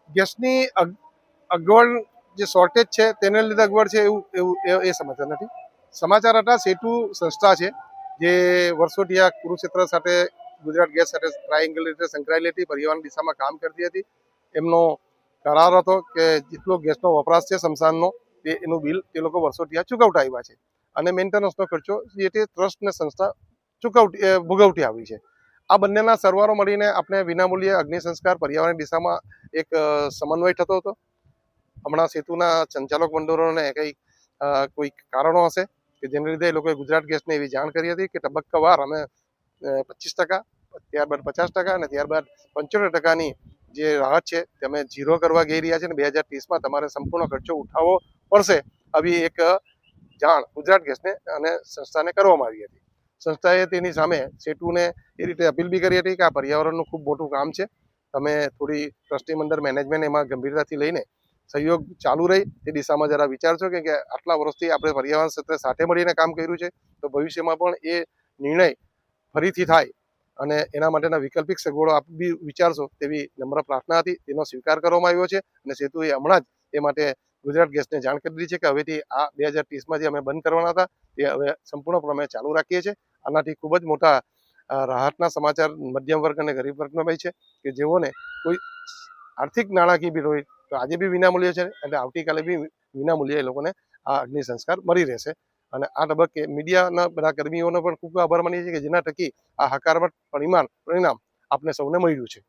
ગેસની અગવડ જે શોર્ટેજ છે તેને લીધે અગવડ છે એવું એવું એ સમાચાર નથી. સમાચાર હતા સેતુ સંસ્થા છે જે વર્ષોથી આ કુરુક્ષેત્ર સાથે ગુજરાત ગેસ સાથે ટ્રાયેંગલ રીતે સંકળાયેલી હતી, પર્યાવરણ દિશામાં કામ કરતી હતી. એમનો કરાર હતો કે જેટલો ગેસનો વપરાશ છે સ્મશાનનો એનું બિલ તે લોકો વર્ષોથી આ ચૂકવતા આવ્યા છે અને મેન્ટેનન્સનો ખર્ચો જે તે ટ્રસ્ટ ને સંસ્થા ભોગવતી આવી છે. આ બંનેના સરવાળો મળીને આપણે વિનામૂલ્યે અગ્નિ સંસ્કાર પર્યાવરણ દિશામાં એક સમન્વય થતો હતો. હમણાં સેતુના સંચાલક મંડળોને કોઈ કારણો હશે કે જેને લીધે એ લોકોએ ગુજરાત ગેસને એવી જાણ કરી હતી કે તબક્કાવાર અમે 25%, ત્યારબાદ 50% અને ત્યારબાદ 75%ની જે રાહત છે તે અમે ઝીરો કરવા જઈ રહ્યા છે અને 2030માં તમારે સંપૂર્ણ ખર્ચો ઉઠાવવો પડશે આવી એક જાણ ગુજરાત ગેસને અને સંસ્થાને કરવામાં આવી હતી. સંસ્થાએ તેની સામે સેતુને એ રીતે અપીલ બી કરી હતી કે આ પર્યાવરણનું ખૂબ મોટું કામ છે, તમે થોડી ટ્રસ્ટી મંડળ મેનેજમેન્ટ એમાં ગંભીરતાથી લઈને સહયોગ ચાલુ રહી તે દિશામાં જરા વિચારશો કે આટલા વર્ષથી આપણે પર્યાવરણ ક્ષેત્રે સાથે મળીને કામ કર્યું છે તો ભવિષ્યમાં પણ એ નિર્ણય ફરીથી થાય અને એના માટેના વૈકલ્પિક સગવડો આપ બી વિચારશો તેવી નમ્ર પ્રાર્થના હતી. તેનો સ્વીકાર કરવામાં આવ્યો છે અને સેતુએ હમણાં જ એ માટે ગુજરાત ગેસને જાણ કરી દીધી છે કે હવેથી આ 2030માં જે અમે બંધ કરવાના હતા તે હવે સંપૂર્ણપણે ચાલુ રાખીએ છીએ. આનાથી ખૂબ જ મોટા રાહતના સમાચાર મધ્યમ વર્ગ અને ગરીબ વર્ગનો ભાઈ છે કે જેઓને કોઈ આર્થિક નાણાકીય બી હોય તો આજે બી વિનામૂલ્ય છે અને આવતીકાલે બી વિનામૂલ્યે એ લોકોને આ અગ્નિ સંસ્કાર મળી રહેશે. અને આ તબક્કે મીડિયાના બધા કર્મીઓનો પણ ખૂબ આભાર માનીએ છીએ કે જેના થકી આ હકારાત્મક પરિણામ આપને સૌને મળ્યું છે.